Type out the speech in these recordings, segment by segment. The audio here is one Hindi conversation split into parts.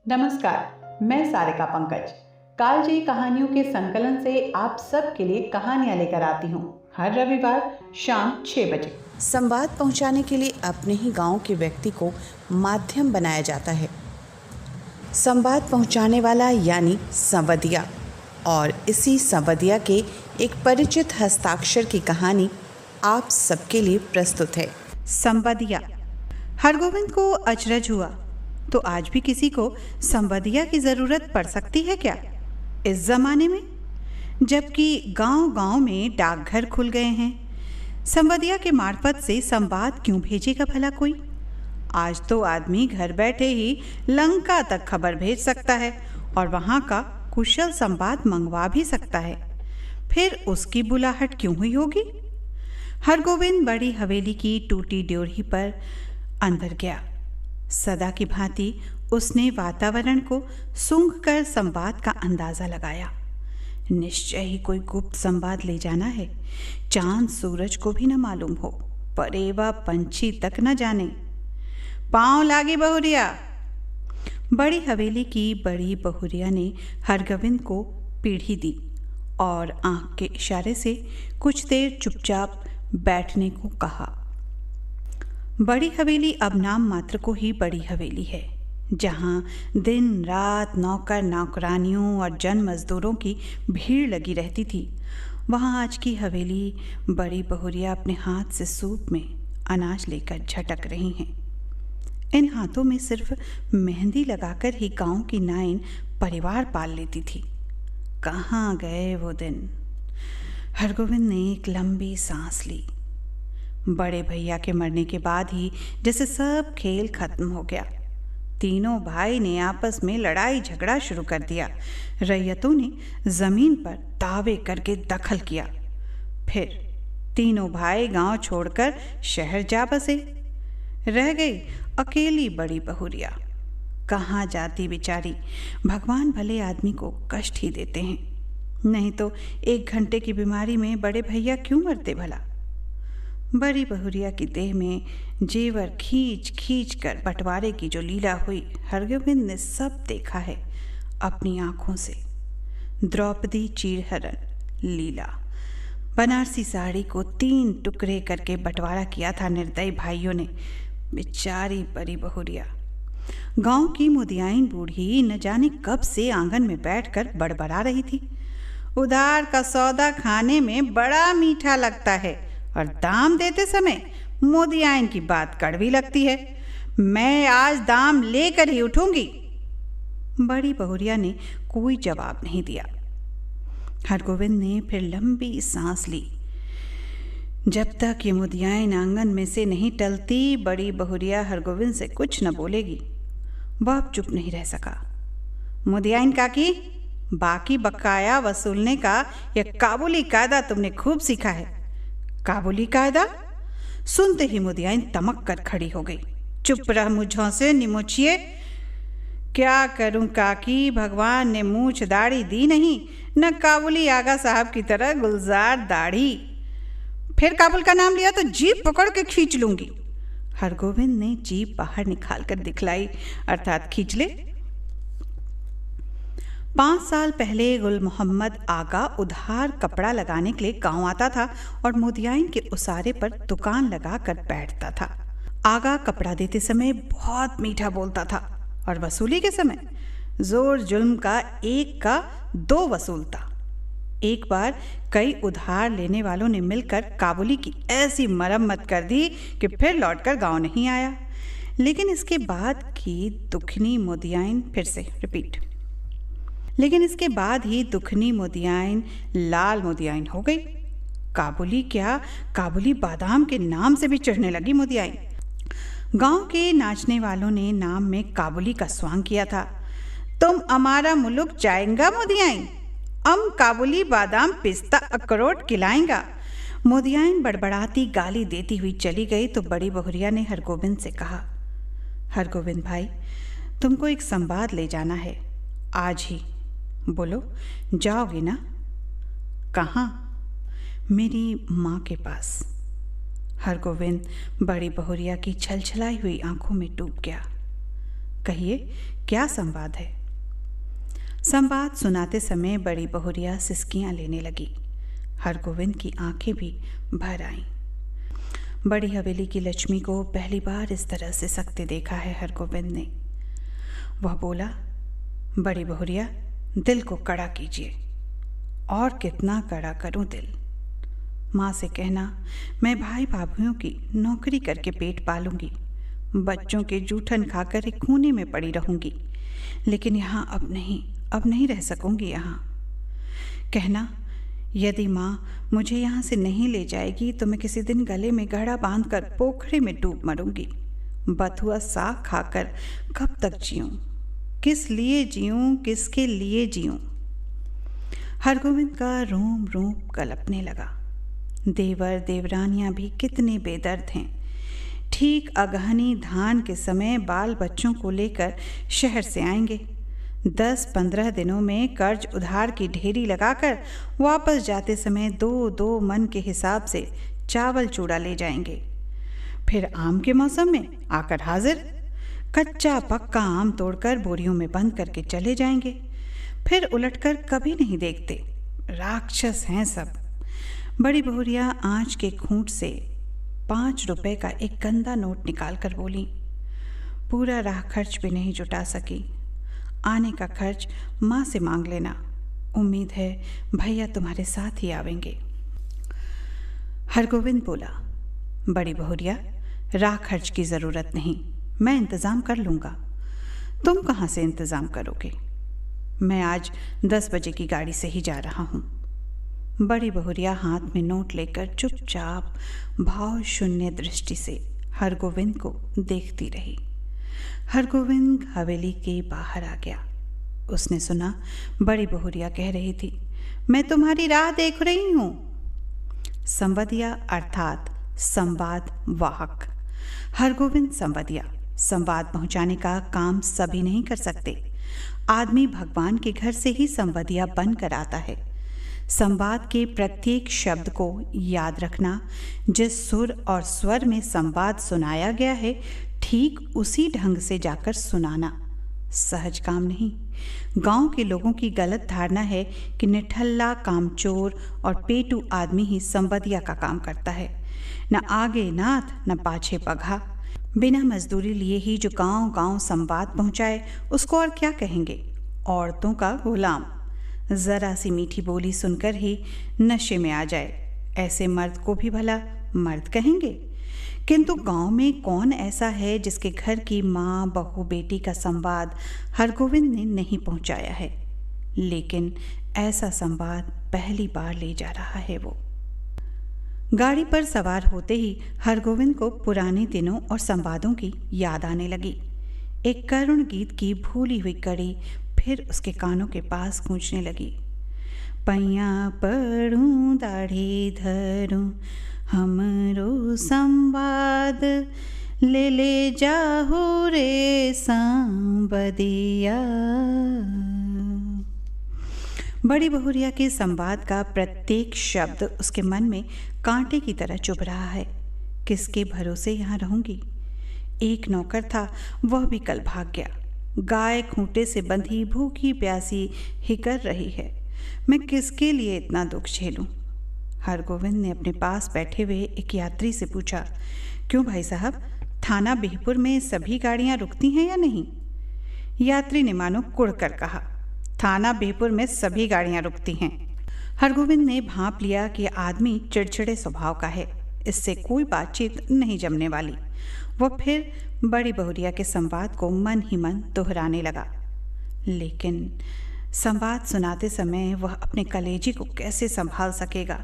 नमस्कार, मैं सारिका पंकज कालजयी कहानियों के संकलन से आप सबके लिए कहानियां लेकर आती हूँ हर रविवार शाम 6 बजे। संवाद पहुंचाने के लिए अपने ही गांव के व्यक्ति को माध्यम बनाया जाता है। संवाद पहुंचाने वाला यानी संवदिया, और इसी संवदिया के एक परिचित हस्ताक्षर की कहानी आप सबके लिए प्रस्तुत है। संवदिया। हरगोविंद को अचरज हुआ, तो आज भी किसी को संवदिया की ज़रूरत पड़ सकती है क्या इस ज़माने में, जबकि गांव-गांव में डाकघर खुल गए हैं। संवदिया के मार्फत से संवाद क्यों भेजेगा भला कोई? आज तो आदमी घर बैठे ही लंका तक खबर भेज सकता है और वहाँ का कुशल संवाद मंगवा भी सकता है। फिर उसकी बुलाहट क्यों हुई होगी? हरगोविंद बड़ी हवेली की टूटी ड्योढ़ी पर अंदर गया। सदा की भांति उसने वातावरण को सूंघकर संवाद का अंदाजा लगाया। निश्चय ही कोई गुप्त संवाद ले जाना है। चांद सूरज को भी न मालूम हो, परेवा पंछी तक न जाने। पांव लागी बहुरिया। बड़ी हवेली की बड़ी बहुरिया ने हरगोविंद को पीढ़ी दी और आंख के इशारे से कुछ देर चुपचाप बैठने को कहा। बड़ी हवेली अब नाम मात्र को ही बड़ी हवेली है, जहाँ दिन रात नौकर नौकरानियों और जन मजदूरों की भीड़ लगी रहती थी। वहाँ आज की हवेली बड़ी बहुरिया अपने हाथ से सूप में अनाज लेकर झटक रही हैं। इन हाथों में सिर्फ मेहंदी लगाकर ही गांव की नाइन परिवार पाल लेती थी। कहाँ गए वो दिन? हरगोविंद ने एक लंबी सांस ली। बड़े भैया के मरने के बाद ही जैसे सब खेल खत्म हो गया। तीनों भाई ने आपस में लड़ाई झगड़ा शुरू कर दिया। रैयतों ने जमीन पर दावे करके दखल किया। फिर तीनों भाई गांव छोड़कर शहर जा बसे। रह गई अकेली बड़ी बहुरिया। कहाँ जाती बेचारी? भगवान भले आदमी को कष्ट ही देते हैं, नहीं तो 1 घंटे की बीमारी में बड़े भैया क्यों मरते भला? बड़ी बहुरिया की देह में जेवर खींच खींच कर बंटवारे की जो लीला हुई, हरगोविंद ने सब देखा है अपनी आंखों से। द्रौपदी चीरहरण लीला। बनारसी साड़ी को 3 टुकड़े करके बंटवारा किया था निर्दयी भाइयों ने। बेचारी बड़ी बहुरिया। गांव की मुदियाइन बूढ़ी न जाने कब से आंगन में बैठकर बड़बड़ा रही थी। उधार का सौदा खाने में बड़ा मीठा लगता है और दाम देते समय मुदियाइन की बात कड़वी लगती है। मैं आज दाम लेकर ही उठूंगी। बड़ी बहुरिया ने कोई जवाब नहीं दिया। हरगोविंद ने फिर लंबी सांस ली। जब तक ये मुदियाइन आंगन में से नहीं टलती, बड़ी बहुरिया हरगोविंद से कुछ न बोलेगी। वह अब चुप नहीं रह सका। मुदियाइन काकी, बाकी बकाया वसूलने का यह काबुली कायदा तुमने खूब सीखा है। काबुली कायदा? सुनते ही मुदियाइन तमक कर खड़ी हो गई। चुप रह मुझों से निमोचिए। क्या करूं काकी, भगवान ने मूछ दाढ़ी दी नहीं, न काबुली आगा साहब की तरह गुलजार दाढ़ी। फिर काबुल का नाम लिया तो जीभ पकड़ के खींच लूंगी। हरगोविंद ने जीभ बाहर निकाल कर दिखलाई, अर्थात खींच ले। 5 साल पहले गुल मोहम्मद आगा उधार कपड़ा लगाने के लिए गांव आता था और मुदियाइन के उसारे पर दुकान लगा कर बैठता था। आगा कपड़ा देते समय बहुत मीठा बोलता था और वसूली के समय जोर जुल्म का 1 का 2 वसूलता। एक बार कई उधार लेने वालों ने मिलकर काबुली की ऐसी मरम्मत कर दी कि फिर लौटकर गांव नहीं आया। लेकिन इसके बाद की दुखनी मुदियाइन दुखनी मुदियाइन लाल मुदियाइन हो गई। काबुली क्या, काबुली बादाम के नाम से भी चढ़ने लगी मुदियाइन। गांव के नाचने वालों ने नाम में काबुली का स्वांग किया था। तुम हमारा मुल्क जाएंगा मुदियाइन, हम काबुली बादाम पिस्ता अखरोट खिलाएंगा। मुदियाइन बड़बड़ाती गाली देती हुई चली गई तो बड़ी बहुरिया ने हरगोविंद से कहा, हरगोविंद भाई, तुमको एक संवाद ले जाना है आज ही। बोलो, जाओगे ना? कहाँ? मेरी माँ के पास। हरगोविंद बड़ी बहुरिया की छलछलाई हुई आंखों में डूब गया। कहिए, क्या संवाद है? संवाद सुनाते समय बड़ी बहुरिया सिसकियां लेने लगी। हरगोविंद की आंखें भी भर आईं। बड़ी हवेली की लक्ष्मी को पहली बार इस तरह से सकते देखा है हरगोविंद ने। वह बोला, बड़ी बहुरिया, दिल को कड़ा कीजिए। और कितना कड़ा करूं दिल? माँ से कहना, मैं भाई भाभीओं की नौकरी करके पेट पालूंगी, बच्चों के जूठन खाकर एक खूने में पड़ी रहूंगी, लेकिन यहाँ अब नहीं रह सकूंगी। यहाँ कहना, यदि माँ मुझे यहाँ से नहीं ले जाएगी तो मैं किसी दिन गले में घड़ा बांधकर पोखरे में डूब मरूंगी। बथुआ साग खाकर कब तक जीऊं? किस लिए जीऊं? किसके लिए जीऊं? हरगोविंद का रोम रोम कलपने लगा। देवर देवरानियां भी कितने बेदर्द हैं। ठीक अगहनी धान के समय बाल बच्चों को लेकर शहर से आएंगे। 10-15 दिनों में कर्ज उधार की ढेरी लगाकर वापस जाते समय 2-2 मन के हिसाब से चावल चूड़ा ले जाएंगे। फिर आम के मौसम में आकर हाजिर, कच्चा पक्का आम तोड़कर बोरियों में बंद करके चले जाएंगे। फिर उलटकर कभी नहीं देखते। राक्षस हैं सब। बड़ी बहुरिया आँच के खूंट से 5 रुपए का एक गंदा नोट निकाल कर बोली, पूरा राह खर्च भी नहीं जुटा सकी। आने का खर्च माँ से मांग लेना। उम्मीद है भैया तुम्हारे साथ ही आवेंगे। हरगोविंद बोला, बड़ी बहुरिया, राह खर्च की ज़रूरत नहीं, मैं इंतज़ाम कर लूँगा। तुम कहाँ से इंतज़ाम करोगे? मैं आज 10 बजे की गाड़ी से ही जा रहा हूँ। बड़ी बहुरिया हाथ में नोट लेकर चुपचाप भाव शून्य दृष्टि से हरगोविंद को देखती रही। हरगोविंद हवेली के बाहर आ गया। उसने सुना बड़ी बहुरिया कह रही थी, मैं तुम्हारी राह देख रही हूँ। संवदिया अर्थात संवाद वाहक। हरगोविंद संवदिया। संवाद पहुंचाने का काम सभी नहीं कर सकते। आदमी भगवान के घर से ही संवदिया बनकर आता है। संवाद के प्रत्येक शब्द को याद रखना, जिस सुर और स्वर में संवाद सुनाया गया है ठीक उसी ढंग से जाकर सुनाना सहज काम नहीं। गांव के लोगों की गलत धारणा है कि निठल्ला, कामचोर और पेटू आदमी ही संवदिया का काम करता है। न आगे नाथ न पाछे पघा। बिना मजदूरी लिए ही जो गांव गांव संवाद पहुंचाए उसको और क्या कहेंगे? औरतों का गुलाम। जरा सी मीठी बोली सुनकर ही नशे में आ जाए, ऐसे मर्द को भी भला मर्द कहेंगे? किंतु गांव में कौन ऐसा है जिसके घर की माँ बहू बेटी का संवाद हरगोविंद ने नहीं पहुंचाया है? लेकिन ऐसा संवाद पहली बार ले जा रहा है वो। गाड़ी पर सवार होते ही हरगोविंद को पुराने दिनों और संवादों की याद आने लगी। एक करुण गीत की भूली हुई कड़ी फिर उसके कानों के पास गूंजने लगी। पैया पड़ूं दाढ़ी धरूं हमरो संवाद, ले जाहू रे संवदिया। बड़ी बहुरिया के संवाद का प्रत्येक शब्द उसके मन में कांटे की तरह चुभ रहा है। किसके भरोसे यहाँ रहूंगी? एक नौकर था, वह भी कल भाग गया। गाय खूंटे से बंधी भूखी प्यासी हिकर रही है। मैं किसके लिए इतना दुख झेलूं? हरगोविंद ने अपने पास बैठे हुए एक यात्री से पूछा, क्यों भाई साहब, थाना बिहपुर में सभी गाड़ियां रुकती हैं या नहीं? यात्री ने मानो कुड़ कर कहा, थाना बिहपुर में सभी गाड़ियां रुकती हैं। हरगोविंद ने भांप लिया कि आदमी चिड़चिड़े स्वभाव का है, इससे कोई बातचीत नहीं जमने वाली। वह फिर बड़ी बहुरिया के संवाद को मन ही मन दोहराने लगा। लेकिन संवाद सुनाते समय वह अपने कलेजी को कैसे संभाल सकेगा?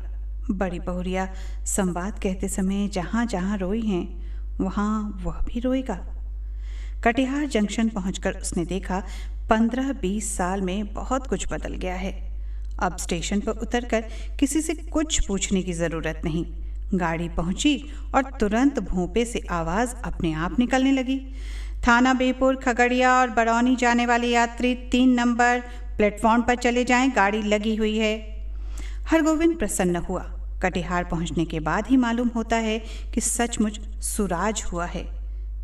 बड़ी बहुरिया संवाद कहते समय जहाँ जहाँ रोई हैं वहाँ वह भी रोएगा। कटिहार जंक्शन पहुंचकर उसने देखा 15-20 साल में बहुत कुछ बदल गया है। अब स्टेशन पर उतरकर किसी से कुछ पूछने की ज़रूरत नहीं। गाड़ी पहुंची और तुरंत भोंपे से आवाज़ अपने आप निकलने लगी, थाना बेपुर, खगड़िया और बरौनी जाने वाले यात्री 3 नंबर प्लेटफॉर्म पर चले जाएं, गाड़ी लगी हुई है। हरगोविंद प्रसन्न हुआ। कटिहार पहुंचने के बाद ही मालूम होता है कि सचमुच सुराज हुआ है।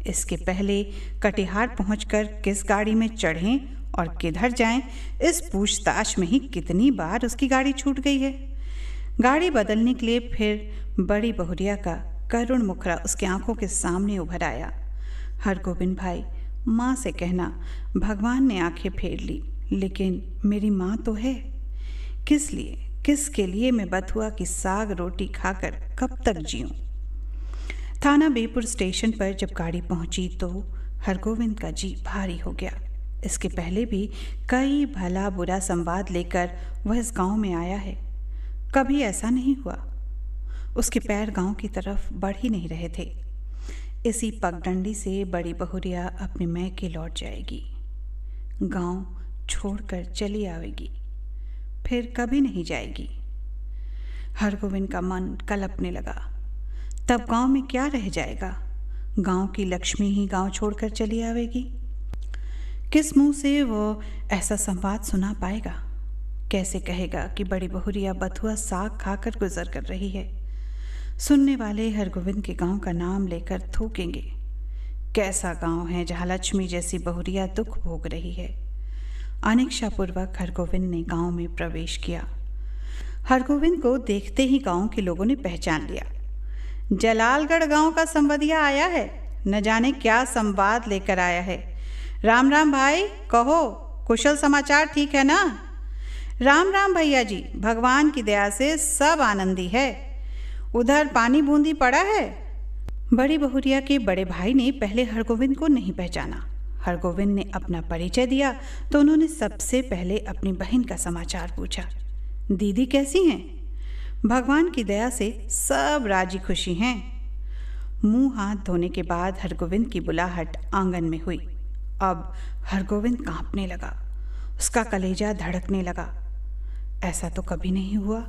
इसके पहले कटिहार पहुंचकर किस गाड़ी में चढ़ें और किधर जाएं, इस पूछताछ में ही कितनी बार उसकी गाड़ी छूट गई है। गाड़ी बदलने के लिए फिर बड़ी बहुरिया का करुण मुखड़ा उसकी आंखों के सामने उभर आया। हरगोविंद भाई, माँ से कहना भगवान ने आंखें फेर ली, लेकिन मेरी माँ तो है। किस लिए, किसके लिए मैं बथुआ की साग रोटी खाकर कब तक जीऊं? थाना बेपुर स्टेशन पर जब गाड़ी पहुंची तो हरगोविंद का जी भारी हो गया। इसके पहले भी कई भला बुरा संवाद लेकर वह इस गांव में आया है। कभी ऐसा नहीं हुआ। उसके पैर गांव की तरफ बढ़ ही नहीं रहे थे। इसी पगडंडी से बड़ी बहुरिया अपने मैके लौट जाएगी, गांव छोड़कर चली आवेगी, फिर कभी नहीं जाएगी। हरगोविंद का मन कलपने लगा। तब गांव में क्या रह जाएगा? गांव की लक्ष्मी ही गांव छोड़कर चली आवेगी। किस मुंह से वो ऐसा संवाद सुना पाएगा? कैसे कहेगा कि बड़ी बहुरिया बथुआ साग खाकर गुजर कर रही है? सुनने वाले हरगोविंद के गांव का नाम लेकर थूकेंगे। कैसा गांव है जहां लक्ष्मी जैसी बहुरिया दुख भोग रही है। अनिच्छापूर्वक हरगोविंद ने गांव में प्रवेश किया। हरगोविंद को देखते ही गांव के लोगों ने पहचान लिया। जलालगढ़ गांव का संवदिया आया है, न जाने क्या संवाद लेकर आया है। राम राम भाई, कहो कुशल समाचार ठीक है ना? राम राम भैया जी, भगवान की दया से सब आनंदी है। उधर पानी बूंदी पड़ा है। बड़ी बहुरिया के बड़े भाई ने पहले हरगोविंद को नहीं पहचाना। हरगोविंद ने अपना परिचय दिया तो उन्होंने सबसे पहले अपनी बहन का समाचार पूछा। दीदी कैसी हैं? भगवान की दया से सब राजी खुशी हैं। मुंह हाथ धोने के बाद हरगोविंद की बुलाहट आंगन में हुई। अब हरगोविंद कांपने लगा, उसका कलेजा धड़कने लगा। ऐसा तो कभी नहीं हुआ।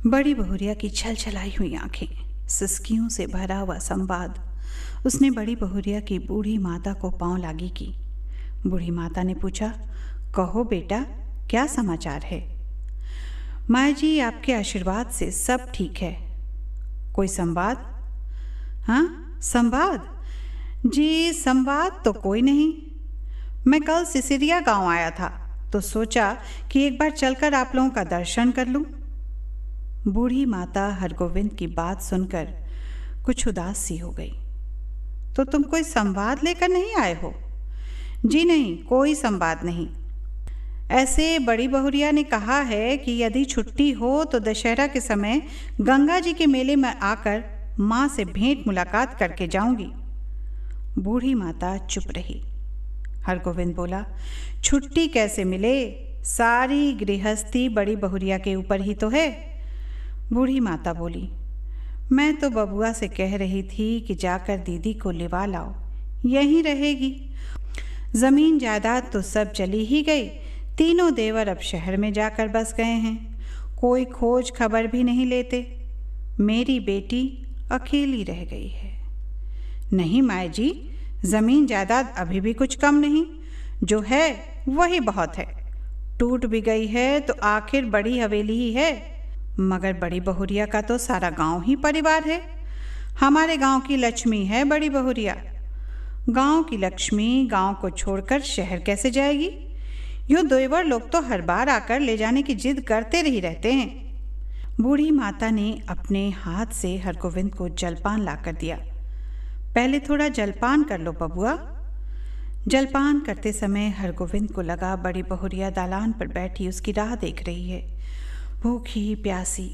बड़ी बहुरिया की छलछलाई हुई आंखें, सिसकियों से भरा हुआ संवाद। उसने बड़ी बहुरिया की बूढ़ी माता को पांव लागी की। बूढ़ी माता ने पूछा, कहो बेटा, क्या समाचार है? माया जी, आपके आशीर्वाद से सब ठीक है। कोई संवाद? हाँ, संवाद? जी, संवाद तो कोई नहीं। मैं कल सिसिरिया गांव आया था तो सोचा कि एक बार चलकर आप लोगों का दर्शन कर लूं। बूढ़ी माता हरगोविंद की बात सुनकर कुछ उदास सी हो गई। तो तुम कोई संवाद लेकर नहीं आए हो? जी नहीं, कोई संवाद नहीं। ऐसे बड़ी बहुरिया ने कहा है कि यदि छुट्टी हो तो दशहरा के समय गंगा जी के मेले में आकर माँ से भेंट मुलाकात करके जाऊंगी। बूढ़ी माता चुप रही। हरगोविंद बोला, छुट्टी कैसे मिले? सारी गृहस्थी बड़ी बहुरिया के ऊपर ही तो है। बूढ़ी माता बोली, मैं तो बबुआ से कह रही थी कि जाकर दीदी को लिवा लाओ, यहीं रहेगी। जमीन जायदाद तो सब चली ही गई। तीनों देवर अब शहर में जाकर बस गए हैं। कोई खोज खबर भी नहीं लेते। मेरी बेटी अकेली रह गई है। नहीं माए जी, जमीन जायदाद अभी भी कुछ कम नहीं, जो है वही बहुत है। टूट भी गई है तो आखिर बड़ी हवेली ही है, मगर बड़ी बहुरिया का तो सारा गांव ही परिवार है। हमारे गांव की लक्ष्मी है बड़ी बहुरिया। गांव की लक्ष्मी गांव को छोड़कर शहर कैसे जाएगी? यूँ देवर लोग तो हर बार आकर ले जाने की जिद करते ही रहते हैं। बूढ़ी माता ने अपने हाथ से हरगोविंद को जलपान लाकर दिया। पहले थोड़ा जलपान कर लो बबुआ। जलपान करते समय हरगोविंद को लगा बड़ी बहुरिया दालान पर बैठी उसकी राह देख रही है, भूखी प्यासी।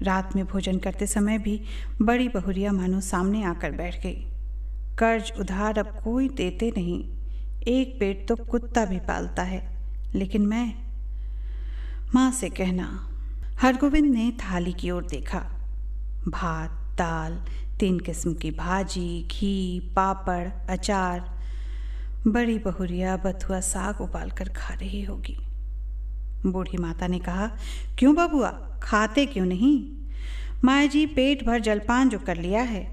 रात में भोजन करते समय भी बड़ी बहुरिया मानो सामने आकर बैठ गई। कर्ज उधार अब कोई देते नहीं, एक पेट तो कुत्ता भी पालता है, लेकिन मैं माँ से कहना। हरगोविंद ने थाली की ओर देखा। भात, दाल, 3 किस्म की भाजी, घी, पापड़, अचार। बड़ी बहुरिया बथुआ साग उबाल कर खा रही होगी। बूढ़ी माता ने कहा, क्यों बबुआ, खाते क्यों नहीं? माया जी, पेट भर जलपान जो कर लिया है।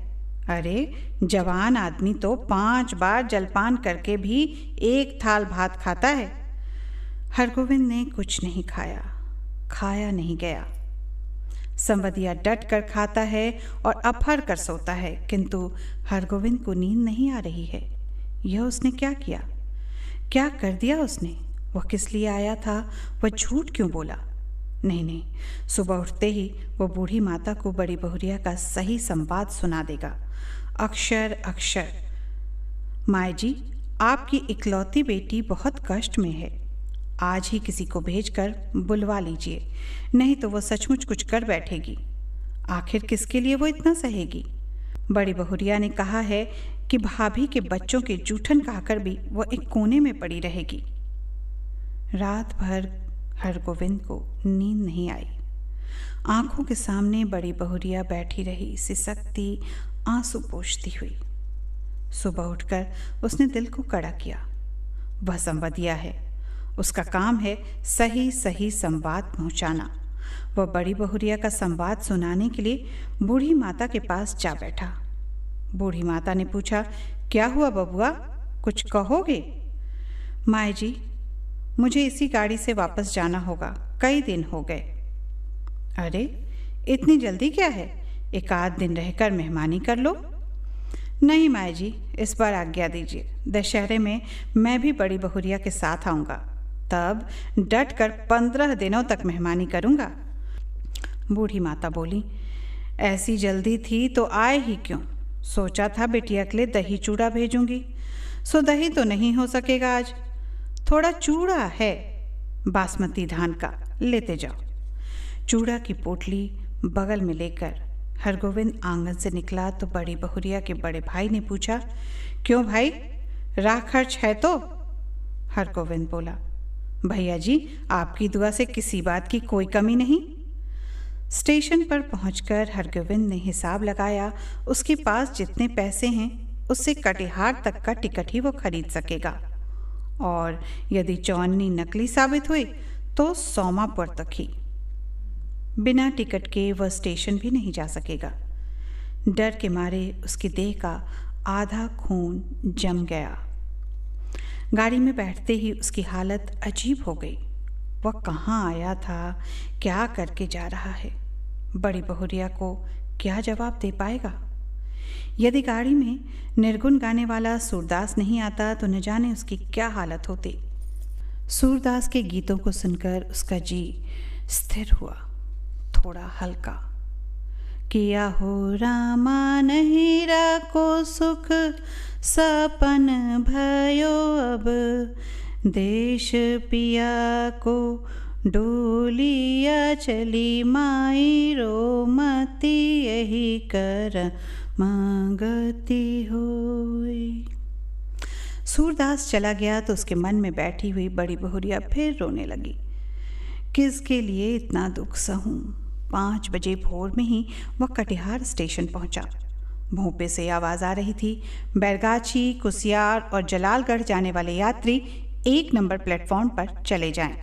अरे जवान आदमी तो 5 बार जलपान करके भी 1 थाल भात खाता है। हरगोविंद ने कुछ नहीं खाया, खाया नहीं गया। संवदिया डट कर खाता है और अफर कर सोता है, किंतु हरगोविंद को नींद नहीं आ रही है। यह उसने क्या किया, क्या कर दिया उसने? वह किस लिए आया था? वह झूठ क्यों बोला? नहीं, सुबह उठते ही वो बूढ़ी माता को बड़ी बहुरिया का सही संवाद सुना देगा, अक्षर अक्षर। माए जी, आपकी इकलौती बेटी बहुत कष्ट में है। आज ही किसी को भेजकर बुलवा लीजिए, नहीं तो वो सचमुच कुछ कर बैठेगी। आखिर किसके लिए वो इतना सहेगी? बड़ी बहुरिया ने कहा है कि भाभी के बच्चों के जूठन खाकर भी वो एक कोने में पड़ी रहेगी। रात भर हरगोविंद को नींद नहीं आई। आंखों के सामने बड़ी बहुरिया बैठी रही, सिसकती, आंसू पोंछती हुई। सुबह उठकर उसने दिल को कड़ा किया। वह संवदिया है, उसका काम है सही सही संवाद पहुंचाना। वह बड़ी बहुरिया का संवाद सुनाने के लिए बूढ़ी माता के पास जा बैठा। बूढ़ी माता ने पूछा, क्या हुआ बबुआ, कुछ कहोगे? माए जी, मुझे इसी गाड़ी से वापस जाना होगा, कई दिन हो गए। अरे, इतनी जल्दी क्या है? एक आध दिन रहकर मेहमानी कर लो। नहीं माए जी, इस बार आज्ञा दीजिए। दशहरे में मैं भी बड़ी बहुरिया के साथ आऊँगा, तब डट कर 15 दिनों तक मेहमानी करूँगा। बूढ़ी माता बोली, ऐसी जल्दी थी तो आए ही क्यों? सोचा था बिटिया के लिए दही चूड़ा भेजूंगी, सो दही तो नहीं हो सकेगा आज। थोड़ा चूड़ा है बासमती धान का, लेते जाओ। चूड़ा की पोटली बगल में लेकर हरगोविंद आंगन से निकला तो बड़ी बहुरिया के बड़े भाई ने पूछा, क्यों भाई, राह खर्च है तो? हरगोविंद बोला, भैया जी, आपकी दुआ से किसी बात की कोई कमी नहीं। स्टेशन पर पहुंचकर हरगोविंद ने हिसाब लगाया। उसके पास जितने पैसे हैं उससे कटिहार तक का टिकट ही वो खरीद सकेगा, और यदि चौन्नी नकली साबित हुई तो सोमापुर तक ही। बिना टिकट के वह स्टेशन भी नहीं जा सकेगा। डर के मारे उसकी देह का आधा खून जम गया। गाड़ी में बैठते ही उसकी हालत अजीब हो गई। वह कहाँ आया था, क्या करके जा रहा है? बड़ी बहुरिया को क्या जवाब दे पाएगा? यदि गाड़ी में निर्गुण गाने वाला सूरदास नहीं आता तो न जाने उसकी क्या हालत होती। सूरदास के गीतों को सुनकर उसका जी स्थिर हुआ, थोड़ा हल्का। किया हो रामा नहीं राको सुख, सपन भयो अब देश पिया को डोलिया चली माई रोमती यही कर मांगती होई। सूरदास चला गया तो उसके मन में बैठी हुई बड़ी बहुरिया फिर रोने लगी। किसके लिए इतना दुख सहूं? 5 बजे भोर में ही वह कटिहार स्टेशन पहुंचा। भोंपे से आवाज़ आ रही थी, बैरगाछी, कुसियार और जलालगढ़ जाने वाले यात्री 1 नंबर प्लेटफॉर्म पर चले जाएं।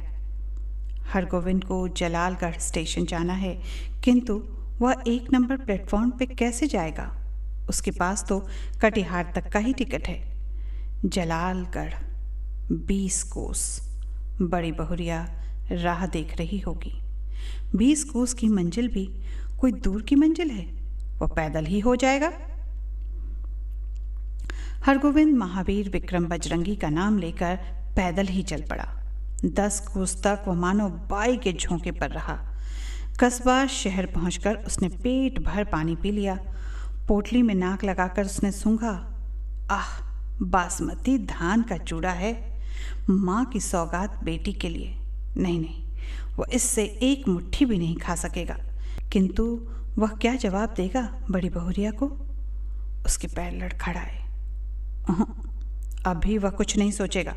हरगोविंद को जलालगढ़ स्टेशन जाना है, किंतु वह 1 नंबर प्लेटफॉर्म पे कैसे जाएगा? उसके पास तो कटिहार तक का ही टिकट है। जलालगढ़ 20 कोस। बड़ी बहुरिया राह देख रही होगी। 20 कोस की मंजिल भी कोई दूर की मंजिल है? वह पैदल ही हो जाएगा। हरगोविंद महावीर विक्रम बजरंगी का नाम लेकर पैदल ही चल पड़ा। 10 कोस तक वह मानो बाई के झोंके पर रहा। कस्बा शहर पहुंचकर उसने पेट भर पानी पी लिया। पोटली में नाक लगाकर उसने सूंघा, आह, बासमती धान का चूड़ा है, माँ की सौगात बेटी के लिए। नहीं, वो इससे 1 मुट्ठी भी नहीं खा सकेगा। किंतु वह क्या जवाब देगा बड़ी बहुरिया को? उसके पैर लड़खड़ाए। अभी वह कुछ नहीं सोचेगा।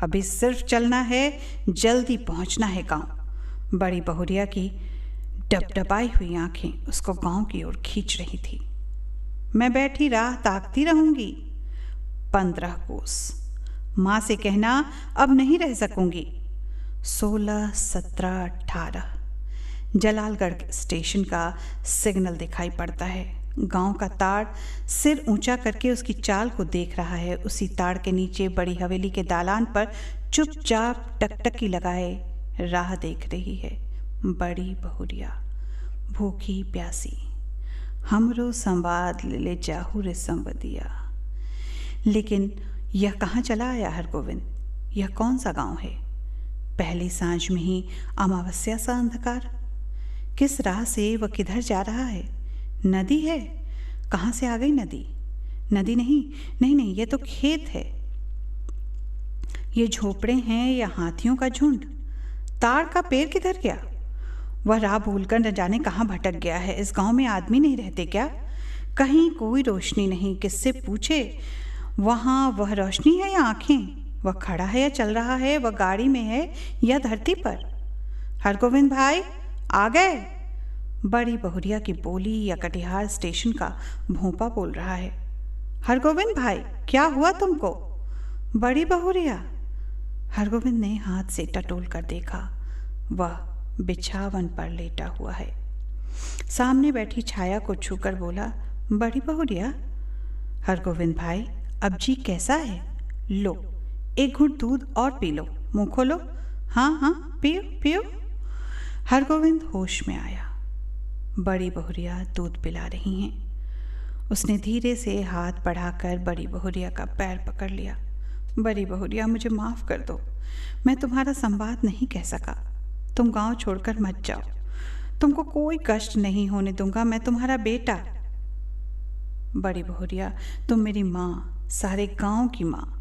अभी सिर्फ चलना है, जल्दी पहुंचना है गांव। बड़ी बहुरिया की डबडबाई हुई आंखें उसको गांव की ओर खींच रही थी। मैं बैठी राह ताकती रहूंगी। 15 कोस। माँ से कहना अब नहीं रह सकूंगी। 16, 17, 18। जलालगढ़ स्टेशन का सिग्नल दिखाई पड़ता है। गांव का ताड़ सिर ऊंचा करके उसकी चाल को देख रहा है। उसी ताड़ के नीचे बड़ी हवेली के दालान पर चुपचाप टकटकी लगाए राह देख रही है बड़ी बहुरिया। भूखी प्यासी, हमरो संवाद ले ले जाहू रे संवदिया। लेकिन यह कहाँ चला आया हरगोविंद? यह कौन सा गांव है? पहली सांझ में ही अमावस्या सा अंधकार। किस राह से वह किधर जा रहा है? नदी है? कहाँ से आ गई नदी? नदी नहीं, नहीं नहीं, यह तो खेत है। ये झोपड़े हैं या हाथियों का झुंड? ताड़ का पेड़ किधर गया? वह राह भूलकर न जाने कहाँ भटक गया है। इस गांव में आदमी नहीं रहते क्या? कहीं कोई रोशनी नहीं, किससे पूछे? वहाँ वह रोशनी है या आंखें? वह खड़ा है या चल रहा है? वह गाड़ी में है या धरती पर? हरगोविंद भाई आ गए? बड़ी बहुरिया की बोली या कटिहार स्टेशन का भोंपा बोल रहा है। हरगोविंद भाई क्या हुआ तुमको? बड़ी बहुरिया। हरगोविंद ने हाथ से टटोल कर देखा। वह बिछावन पर लेटा हुआ है। सामने बैठी छाया को छूकर बोला, बड़ी बहुरिया। हरगोविंद भाई अब जी कैसा है? लो एक घूंट दूध और पी लो, मुंह खोलो। हाँ हाँ पियो पियो। हरगोविंद होश में आया। बड़ी बहुरिया दूध पिला रही हैं। उसने धीरे से हाथ बढ़ाकर बड़ी बहुरिया का पैर पकड़ लिया। बड़ी बहुरिया मुझे माफ़ कर दो, मैं तुम्हारा संवाद नहीं कह सका। तुम गांव छोड़कर मत जाओ, तुमको कोई कष्ट नहीं होने दूंगा, मैं तुम्हारा बेटा। बड़ी बहुरिया तुम मेरी माँ, सारे गांव की माँ।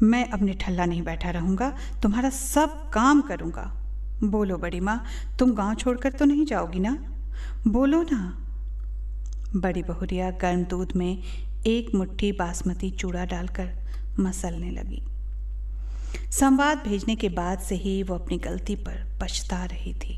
मैं अपने ठल्ला नहीं बैठा रहूँगा, तुम्हारा सब काम करूँगा। बोलो बड़ी माँ, तुम गांव छोड़कर तो नहीं जाओगी ना? बोलो ना। बड़ी बहुरिया गर्म दूध में एक मुट्ठी बासमती चूड़ा डालकर मसलने लगी। संवाद भेजने के बाद से ही वो अपनी गलती पर पछता रही थी।